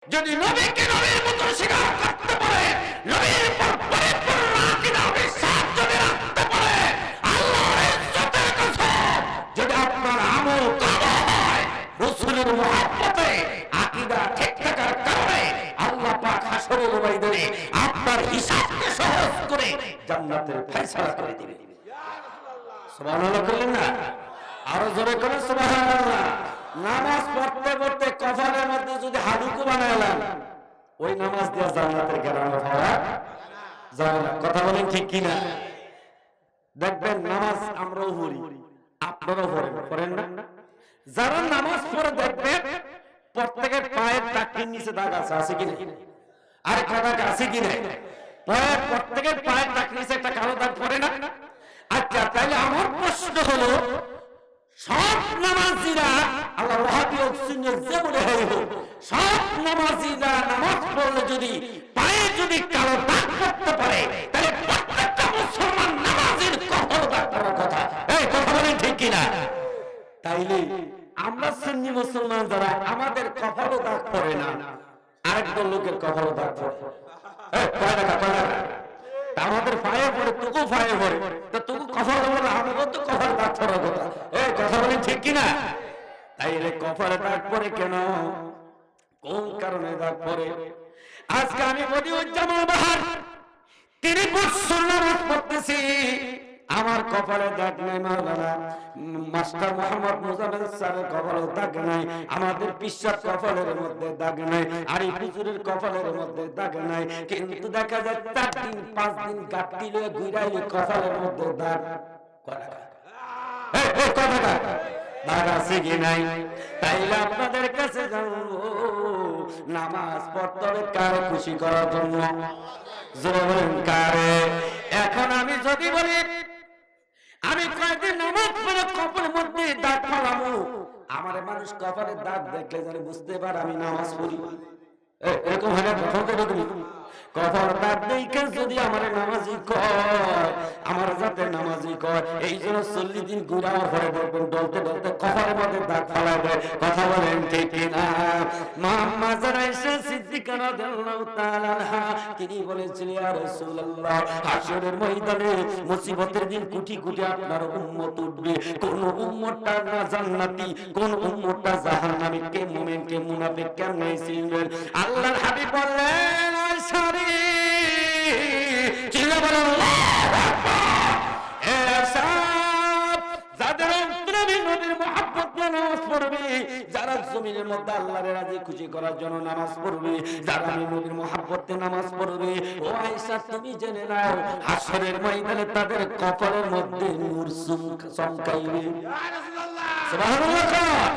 যদি নবীকে নবীর মতো স্বীকার করতে পারে, নবীর উপর পরিপূর্ণ আকীদা বিশ্বাস যদি রাখতে পারে, আল্লাহর ইজ্জতের কসম, যদি আপনার আমল কাবা হয় রাসূলের মুহাব্বতে আকীদা ঠিক থাকার কারণে আল্লাহ পাক হাশরের ময়দানে আপনার হিসাবকে সহজ করে জান্নাতের ফয়সালা করে দিবেন। সুবহানাল্লাহ বললেন না? আরো জোরে করে সুবহানাল্লাহ। নামাজ পড়তে পড়তে কপালের মধ্যে যদি হাডুকু বানাইলাম, ওই নামাজ দিয়ে জান্নাতের গ্যারান্টি পাওয়া যায় না। কথা বলেন ঠিক কিনা? দেখবেন নামাজ আমরাও পড়ি, আপনারাও পড়েন না? যারা নামাজ পড়ে দেখবেন প্রত্যেকের পায়ের টাকটির নিচে দাগ আছে কিনা? আর দাগ আছে কিনা? প্রত্যেকের পায়ের টাকটির নিচে একটা কালো দাগ পড়ে না? আচ্ছা, তাহলে আমার প্রশ্ন হলো, সব নামাজিরা আল্লাহ ওয়াহাবি সুন্নাহ যে বলে হইল, সব নামাজিরা নামাজ পড়লে যদি পায়ে যদি কালো দাগ পড়তে পারে, তাহলে প্রত্যেকটা মুসলমান নামাজের কপালে দাগ পড়ার কথা। এই কথা বলেন ঠিক কিনা? তাইলে আমরা সুন্নি মুসলমান যারা, আমাদের কপালে দাগ পড়ে না, আরেকজন লোকের কপালে দাগ পড়ে। আমাদের পায়ে পড়ে, তুকু পায়ে পড়ে, তো তুকু কপালে পড়ে, আমাদের তো কপালে দাগ পড়ার কথা। কথা বলেন ঠিক কিনা? তাইলে কপালে দাগ পড়ে কেন? কোন কারণে দাগ পড়ে? আজকে আমি বদিউজ্জামান বাহার ৩ বছর নামাজ পড়তেছি, আমার কপালে দাগ নাই। মাওলানা মাস্টার মোহাম্মদ মুজাম্মেল স্যারের কপালে দাগ নাই, আমাদের পিসার কপালের মধ্যে দাগ নাই, আরিফ হুজুরের কপালের মধ্যে দাগ নাই, কিন্তু দেখা যায় ৪ দিন ৫ দিন গাঁটটি লয়ে ঘুরাইলে কপালের মধ্যে দাগ দাগ আছে কি নাই? তাইলে আপনাদের কাছে জানবো, নামাজ পড়তে হবে কার খুশি করার জন্য? জোরে বলেন কারে? এখন আমি যদি বলি আমি কয়েকদিন নামাজ পড়ে কপালের মধ্যে দাগ ফেলাবো, আমার মানুষ কপালের দাগ দেখলে জানি বুঝতে পারে আমি নামাজ পড়ি। এরকম হয় না? কপাল দাগ দেখে যদি আমার নামাজি কয়, আমার যাতে নামাজি কয়, এই জন্য ৪০ দিন ঘুরার পরে দেখবেন ডলতে ডলতে কপালের মধ্যে দাগ ফেলা দেয়। কথা বলেন ঠিক কিনা? মুহাম্মদ আয়েশা সিদ্দিকা রাদিয়াল্লাহু তাআলা আনহা তিনি বলেছিলেন, ইয়া রাসূলুল্লাহ, হাশরের ময়দানে মুসিবতের দিন কোটি কোটি আপনার উম্মত উঠবে, কোন উম্মতটা না জান্নাতি, কোন উম্মতটা জাহান্নামী, কে মুমিন কে মুনাফিক কেমনে চিনবেন? আল্লাহর হাবিব বললেন, আয়েশা রে চিল্লা বলেন আল্লাহু আকবার। আয়েশা, যাদের অন্তরে নবীর মুহাব্বত নিয়ে নামাজ পড়বে, যারা জমিনের মধ্যে আল্লাহর রাজি খুশি করার জন্য নামাজ পড়বে, যারা নবীর মুহাব্বতে নামাজ পড়বে, ও আয়েশা তুমি জেনে নাও, হাশরের ময়দানে তাদের কপালের মধ্যে নূর চমকাইবে। সুবহানাল্লাহ।